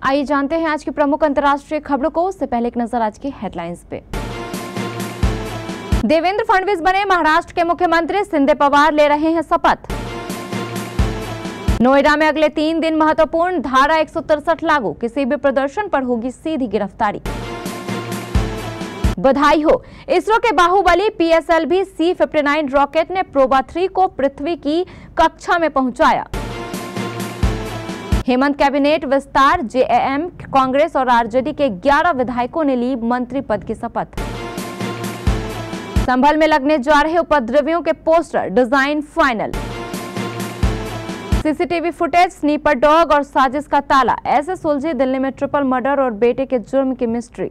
आइए जानते हैं आज की प्रमुख अंतर्राष्ट्रीय खबरों को। उससे पहले एक नजर आज की हेडलाइंस पे। देवेंद्र फडणवीस बने महाराष्ट्र के मुख्यमंत्री, शिंदे पवार ले रहे हैं शपथ। नोएडा में अगले 3 दिन महत्वपूर्ण, धारा 163 लागू, किसी भी प्रदर्शन पर होगी सीधी गिरफ्तारी। बधाई हो, इसरो के बाहुबली PSLV C-59 रॉकेट ने प्रोबा 3 को पृथ्वी की कक्षा में पहुंचाया। हेमंत कैबिनेट विस्तार, JAM, कांग्रेस और RJD के 11 विधायकों ने ली मंत्री पद की शपथ। संभल में लगने जा रहे उपद्रवियों के poster, design final. CCTV footage, sniper dog और साजिश का ताला, ऐसे सुलझी दिल्ली में ट्रिपल मर्डर और बेटे के जुर्म की मिस्ट्री।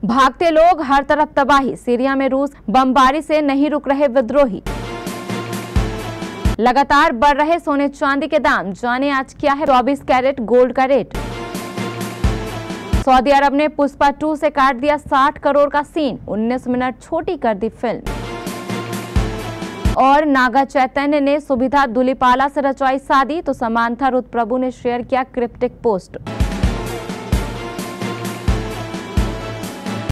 भागते लोग, हर तरफ तबाही, सीरिया में रूस बमबारी से नहीं रुक रहे विद्रोही। लगातार बढ़ रहे सोने चांदी के दाम, जाने आज क्या है 24 कैरेट गोल्ड का रेट। सऊदी अरब ने पुष्पा 2 से काट दिया 60 करोड़ का सीन, 19 मिनट छोटी कर दी फिल्म। और नागा चैतन्य ने सुविधा दुलीपाला से रचवाई शादी, तो समांथा रुत प्रभु ने शेयर किया क्रिप्टिक पोस्ट।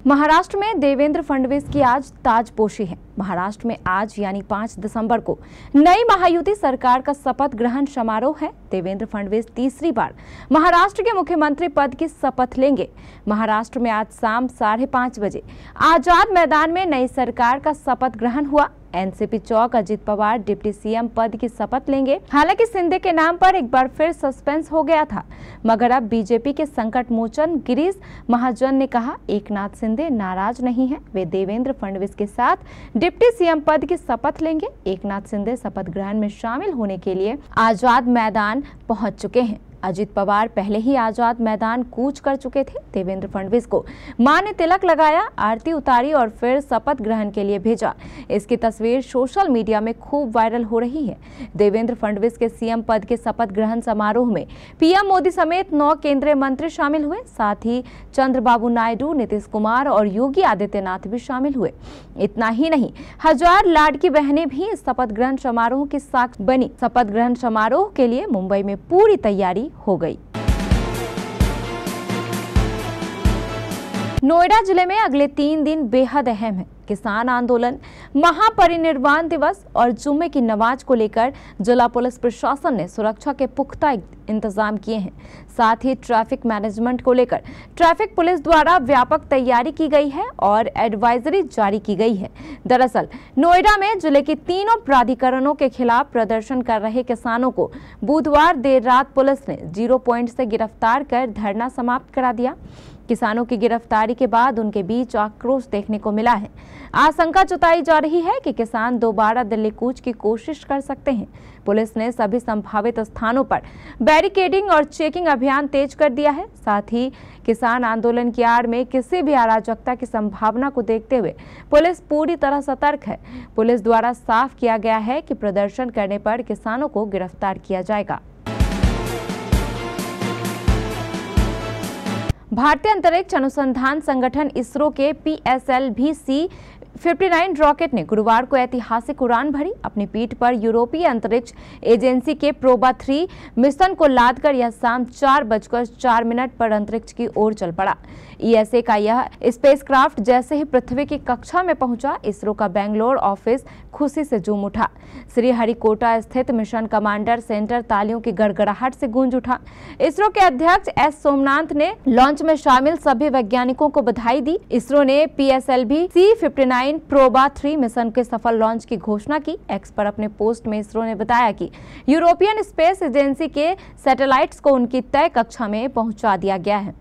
महाराष्ट्र में देवेंद्र फडणवीस की आज ताजपोशी है। महाराष्ट्र में आज यानी 5 दिसंबर को नई महायुति सरकार का शपथ ग्रहण समारोह है। देवेंद्र फडणवीस तीसरी बार महाराष्ट्र के मुख्यमंत्री पद की शपथ लेंगे। महाराष्ट्र में आज शाम 5:30 बजे आजाद मैदान में नई सरकार का शपथ ग्रहण हुआ। एनसीपी चौक अजित पवार डिप्टी CM पद की शपथ लेंगे। हालांकि शिंदे के नाम पर एक बार फिर सस्पेंस हो गया था, मगर अब बीजेपी के संकट मोचन गिरीश महाजन ने कहा एकनाथ शिंदे नाराज नहीं है, वे देवेंद्र फडणवीस के साथ डिप्टी CM पद की शपथ लेंगे। एकनाथ शिंदे शपथ ग्रहण में शामिल होने के लिए आजाद मैदान पहुंच चुके हैं। अजित पवार पहले ही आजाद मैदान कूच कर चुके थे। देवेंद्र फडणवीस को मां ने तिलक लगाया, आरती उतारी और फिर शपथ ग्रहण के लिए भेजा। इसकी तस्वीर सोशल मीडिया में खूब वायरल हो रही है। देवेंद्र फडणवीस के CM पद के शपथ ग्रहण समारोह में PM मोदी समेत 9 केंद्रीय मंत्री शामिल हुए। साथ ही चंद्रबाबू नायडू, नीतीश कुमार और योगी आदित्यनाथ भी शामिल हुए। इतना ही नहीं, 1000 लाडकी बहनें भी इस शपथ ग्रहण समारोह की साक्षी बनी। शपथ ग्रहण समारोह के लिए मुंबई में पूरी तैयारी हो गई। नोएडा जिले में अगले 3 दिन बेहद अहम है। किसान आंदोलन, महापरिनिर्वाण दिवस और जुम्मे की नमाज को लेकर जिला पुलिस प्रशासन ने सुरक्षा के पुख्ता इंतजाम किए हैं। साथ ही ट्रैफिक मैनेजमेंट को लेकर ट्रैफिक पुलिस द्वारा व्यापक तैयारी की गई है और एडवाइजरी जारी की गई है। दरअसल नोएडा में जिले की तीनों प्राधिकरणों के खिलाफ प्रदर्शन कर रहे किसानों को बुधवार देर रात पुलिस ने 0 पॉइंट से गिरफ्तार कर धरना समाप्त करा दिया। किसानों की गिरफ्तारी के बाद उनके बीच आक्रोश देखने को मिला है। आशंका जताई जा रही है कि किसान दोबारा दिल्ली कूच की कोशिश कर सकते हैं। पुलिस ने सभी संभावित स्थानों पर बैरिकेडिंग और चेकिंग अभियान तेज कर दिया है। साथ ही किसान आंदोलन की आड़ में किसी भी अराजकता की संभावना को देखते हुए पुलिस पूरी तरह सतर्क है। पुलिस द्वारा साफ किया गया है कि प्रदर्शन करने पर किसानों को गिरफ्तार किया जाएगा। भारतीय अंतरिक्ष अनुसंधान संगठन इसरो के PSLV C-59 रॉकेट ने गुरुवार को ऐतिहासिक उड़ान भरी। अपनी पीठ पर यूरोपीय अंतरिक्ष एजेंसी के प्रोबा 3 मिशन को लादकर यह शाम 4:04 पर अंतरिक्ष की ओर चल पड़ा। ESA का यह स्पेसक्राफ्ट जैसे ही पृथ्वी की कक्षा में पहुंचा, इसरो का बेंगलोर ऑफिस खुशी से झूम उठा। श्रीहरिकोटा स्थित मिशन कमांडर सेंटर तालियों की गड़गड़ाहट से गूंज उठा। इसरो के अध्यक्ष S सोमनाथ ने लॉन्च में शामिल सभी वैज्ञानिकों को बधाई दी। इसरो ने PSLV C-59 प्रोबा 3 मिशन के सफल लॉन्च की घोषणा की। एक्स पर अपने पोस्ट में इसरो ने बताया कि यूरोपियन स्पेस एजेंसी के सैटेलाइट्स को उनकी तय कक्षा में पहुंचा दिया गया है।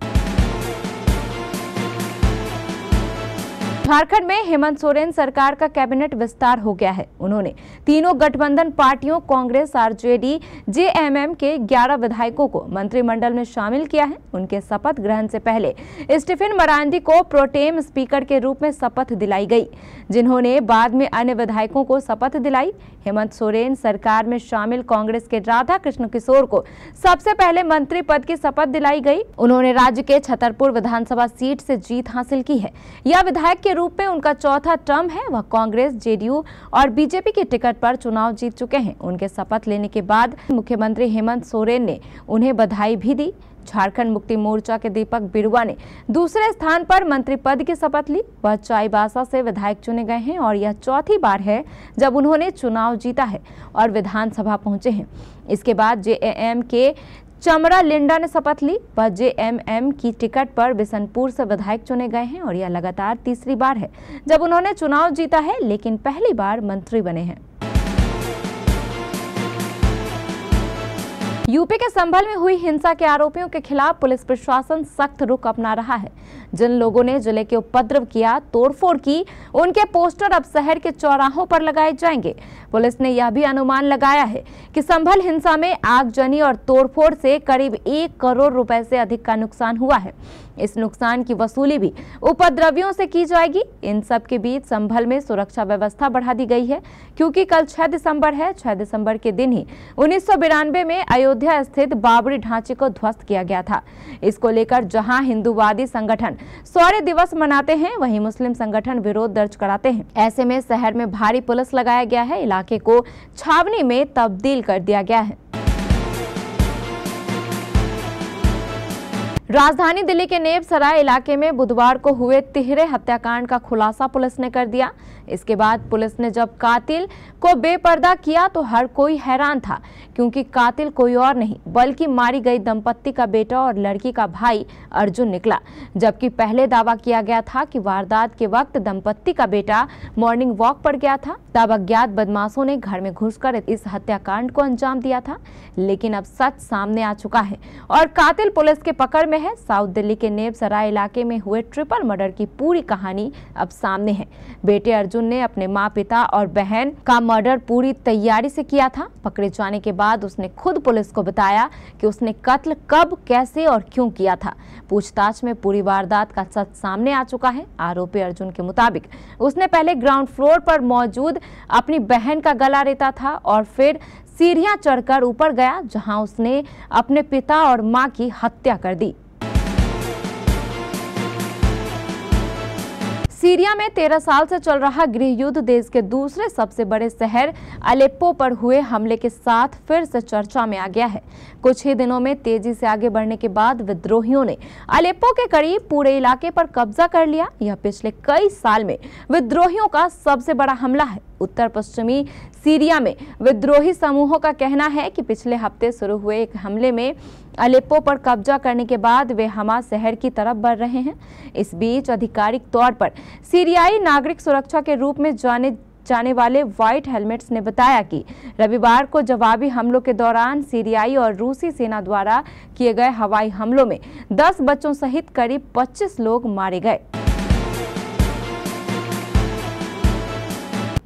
झारखंड में हेमंत सोरेन सरकार का कैबिनेट विस्तार हो गया है। उन्होंने तीनों गठबंधन पार्टियों कांग्रेस, RJD, JMM के 11 विधायकों को मंत्रिमंडल में शामिल किया है। उनके शपथ ग्रहण से पहले स्टीफन मरांडी को प्रोटेम स्पीकर के रूप में शपथ दिलाई गई, जिन्होंने बाद में अन्य विधायकों को शपथ दिलाई। हेमंत सोरेन सरकार में शामिल कांग्रेस के राधा कृष्ण किशोर को सबसे पहले मंत्री पद की शपथ दिलाई गई। उन्होंने राज्य के छतरपुर विधानसभा सीट से जीत हासिल की है। यह विधायक के रूप में उनका चौथा टर्म है। वह कांग्रेस, जेडीयू और बीजेपी के टिकट पर चुनाव जीत चुके हैं। उनके शपथ लेने के बाद मुख्यमंत्री हेमंत सोरेन ने उन्हें बधाई भी दी। झारखंड मुक्ति मोर्चा के दीपक बिरुवा ने दूसरे स्थान पर मंत्री पद की शपथ ली। वह चाईबासा से विधायक चुने गए हैं और यह चौथी बार है जब उन्होंने चुनाव जीता है और विधानसभा पहुंचे हैं। इसके बाद जेएमएम के चमरा लिंडा ने शपथ ली। वह जेएमएम की टिकट पर बिशनपुर से विधायक चुने गए हैं और यह लगातार तीसरी बार है जब उन्होंने चुनाव जीता है, लेकिन पहली बार मंत्री बने हैं। यूपी के संभल में हुई हिंसा के आरोपियों के खिलाफ पुलिस प्रशासन सख्त रुख अपना रहा है। जिन लोगों ने जिले के उपद्रव किया, तोड़फोड़ की, उनके पोस्टर अब शहर के चौराहों पर लगाए जाएंगे। पुलिस ने यह भी अनुमान लगाया है कि संभल हिंसा में आगजनी और तोड़फोड़ से करीब 1 करोड़ रुपए से अधिक का नुकसान हुआ है। इस नुकसान की वसूली भी उपद्रवियों से की जाएगी। इन सब के बीच संभल में सुरक्षा व्यवस्था बढ़ा दी गई है, क्योंकि कल 6 दिसंबर है। 6 दिसंबर के दिन ही 1992 में अयोध्या स्थित बाबरी ढांचे को ध्वस्त किया गया था। इसको लेकर जहां हिंदूवादी संगठन शौर्य दिवस मनाते हैं, वहीं मुस्लिम संगठन विरोध दर्ज कराते हैं। ऐसे में शहर में भारी पुलिस लगाया गया है। इलाके को छावनी में तब्दील कर दिया गया है। राजधानी दिल्ली के नेब सराय इलाके में बुधवार को हुए तिहरे हत्याकांड का खुलासा पुलिस ने कर दिया। इसके बाद पुलिस ने जब कातिल को बेपर्दा किया तो हर कोई हैरान था, क्योंकि कातिल कोई और नहीं बल्कि मारी गई दंपत्ति का बेटा और लड़की का भाई अर्जुन निकला। जबकि पहले दावा किया गया था कि वारदात के वक्त दंपत्ति का बेटा मॉर्निंग वॉक पर गया था, तब अज्ञात बदमाशों ने घर में घुसकर इस हत्याकांड को अंजाम दिया था। लेकिन अब सच सामने आ चुका है और कातिल पुलिस के पकड़ में है। साउथ दिल्ली के नेब सराय इलाके में हुए ट्रिपल मर्डर की पूरी कहानी अब सामने है। बेटे अर्जुन ने अपने माँ, पिता और बहन का मर्डर पूरी तैयारी से किया था। पकड़े जाने के बाद उसने खुद पुलिस को बताया कि उसने कत्ल कब, कैसे और क्यों किया था। पूछताछ में पूरी वारदात का सच सामने आ चुका है। आरोपी अर्जुन के मुताबिक उसने पहले ग्राउंड फ्लोर पर मौजूद अपनी बहन का गला रेता था और फिर सीढ़ियां चढ़कर ऊपर गया, जहां उसने अपने पिता और मां की हत्या कर दी। सीरिया में 13 साल से चल रहा गृह युद्ध देश के दूसरे सबसे बड़े शहर अलेप्पो पर हुए हमले के साथ फिर से चर्चा में आ गया है। कुछ ही दिनों में तेजी से आगे बढ़ने के बाद विद्रोहियों ने अलेप्पो के करीब पूरे इलाके पर कब्जा कर लिया। यह पिछले कई साल में विद्रोहियों का सबसे बड़ा हमला है। उत्तर पश्चिमी सीरिया में विद्रोही समूहों का कहना है कि पिछले हफ्ते शुरू हुए एक हमले में अलेप्पो पर कब्जा करने के बाद वे हमा शहर की तरफ बढ़ रहे हैं। इस बीच आधिकारिक तौर पर सीरियाई नागरिक सुरक्षा के रूप में जाने वाले व्हाइट हेलमेट्स ने बताया कि रविवार को जवाबी हमलों के दौरान सीरियाई और रूसी सेना द्वारा किए गए हवाई हमलों में 10 बच्चों सहित करीब 25 लोग मारे गए।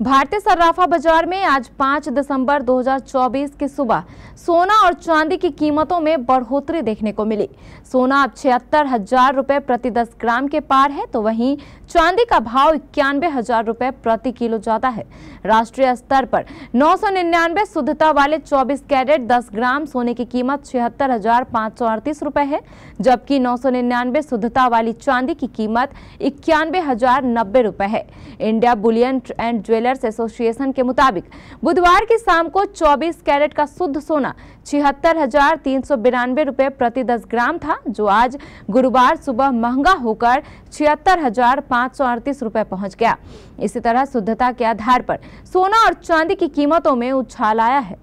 भारतीय सर्राफा बाजार में आज 5 दिसंबर 2024 की सुबह सोना और चांदी की कीमतों में बढ़ोतरी देखने को मिली। सोना अब 76,000 रुपए प्रति 10 ग्राम के पार है, तो वहीं चांदी का भाव 91,000 रुपए प्रति किलो ज्यादा है। राष्ट्रीय स्तर पर 999 शुद्धता वाले 24 कैरेट 10 ग्राम सोने की कीमत 76,538 रुपए है, जबकि 999 शुद्धता वाली चांदी की कीमत 91,090 रुपए है। India Boolean and jewellers association के मुताबिक बुधवार की शाम को 24 कैरेट का शुद्ध सोना 76,392 रुपए प्रति 10 ग्राम था, जो आज गुरुवार सुबह महंगा होकर 76,538 रुपए पहुंच गया। इसी तरह शुद्धता के आधार पर सोना और चांदी की कीमतों में उछाल आया है।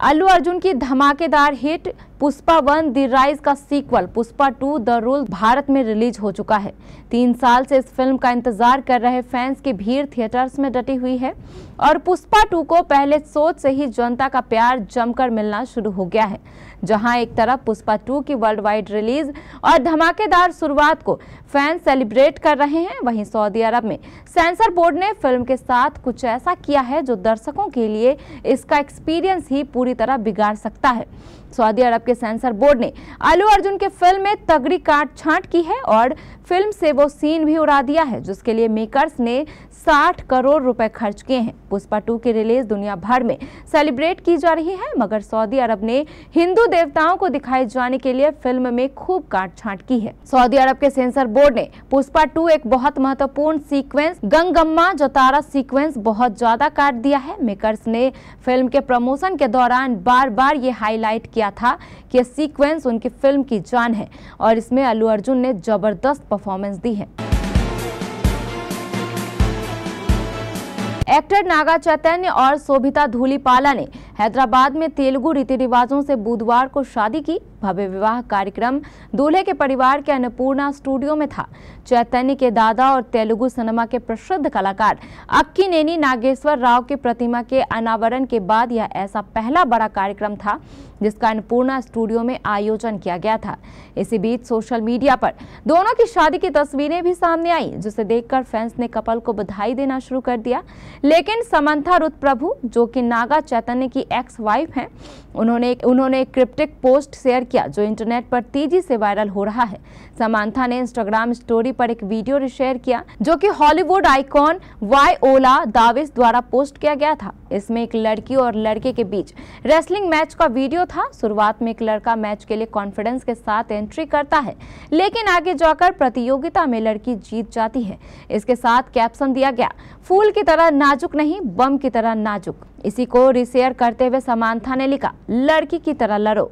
अल्लू अर्जुन की धमाकेदार हिट पुष्पा 1 द राइज का sequel Pushpa 2 the rule Bharat में रिलीज हो चुका है। 3 साल से इस फिल्म का इंतजार कर रहे फैंस की भीड़ थिएटर्स में डटी हुई है और पुष्पा 2 को पहले सोच से ही जनता का प्यार जमकर मिलना शुरू हो गया है। जहां एक तरफ पुष्पा 2 की वर्ल्ड वाइड रिलीज और धमाकेदार शुरुआत को फैंस सेलिब्रेट कर रहे हैं, वहीं सऊदी अरब में सेंसर बोर्ड ने फिल्म के साथ कुछ ऐसा किया है जो दर्शकों के लिए इसका एक्सपीरियंस ही पूरी तरह बिगाड़ सकता है। सऊदी अरब के सेंसर बोर्ड ने अल्लू अर्जुन के फिल्म में तगड़ी काट छांट की है और फिल्म से वो सीन भी उड़ा दिया है जिसके लिए मेकर्स ने 60 करोड़ रुपए खर्च किए हैं। पुष्पा 2 की रिलीज दुनिया भर में सेलिब्रेट की जा रही है, मगर सऊदी अरब ने हिंदू देवताओं को दिखाए जाने के लिए फिल्म में खूब काट छांट की है। सऊदी अरब के सेंसर बोर्ड ने पुष्पा 2 एक बहुत महत्वपूर्ण सीक्वेंस गंगम्मा जतारा सीक्वेंस बहुत ज्यादा काट दिया है। मेकर्स ने फिल्म के प्रमोशन के दौरान बार बार ये हाईलाइट किया था कि यह सीक्वेंस उनकी फिल्म की जान है और इसमें अल्लू अर्जुन ने जबरदस्त परफॉर्मेंस दी है। एक्टर नागा चैतन्य और शोभिता धूलीपाला ने हैदराबाद में तेलुगु रीति रिवाजों से बुधवार को शादी की। भव्य विवाह कार्यक्रम दूल्हे के परिवार के अन्नपूर्णा स्टूडियो में था। चैतन्य के दादा और तेलुगु सिनेमा के प्रसिद्ध कलाकार अक्कीनेनी नागेश्वर राव की प्रतिमा के अनावरण के बाद यह ऐसा पहला बड़ा कार्यक्रम था जिसका अन्नपूर्णा स्टूडियो में आयोजन किया गया था। इसी बीच सोशल मीडिया पर दोनों की शादी की तस्वीरें भी सामने आई, जिसे देखकर फैंस ने कपल को बधाई देना शुरू कर दिया। लेकिन समंथा रुत प्रभु, जो कि नागा चैतन्य की एक्स वाइफ हैं, उन्होंने एक क्रिप्टिक पोस्ट शेयर किया जो इंटरनेट पर तेजी से वायरल हो रहा है। समंथा ने इंस्टाग्राम स्टोरी पर एक वीडियो शेयर किया जो कि हॉलीवुड आइकॉन वायोला दाविस द्वारा पोस्ट किया गया था। इसमें एक लड़की और लड़के के बीच रेसलिंग मैच का वीडियो था। शुरुआत में एक लड़का मैच के लिए कॉन्फिडेंस के साथ एंट्री करता है, लेकिन आगे जाकर प्रतियोगिता में लड़की जीत जाती है। इसके साथ कैप्शन दिया गया, फूल की तरह नाजुक नहीं, बम की तरह नाजुक। इसी को रीशेयर करते हुए समंथा ने लिखा, लड़की की तरह लड़ो।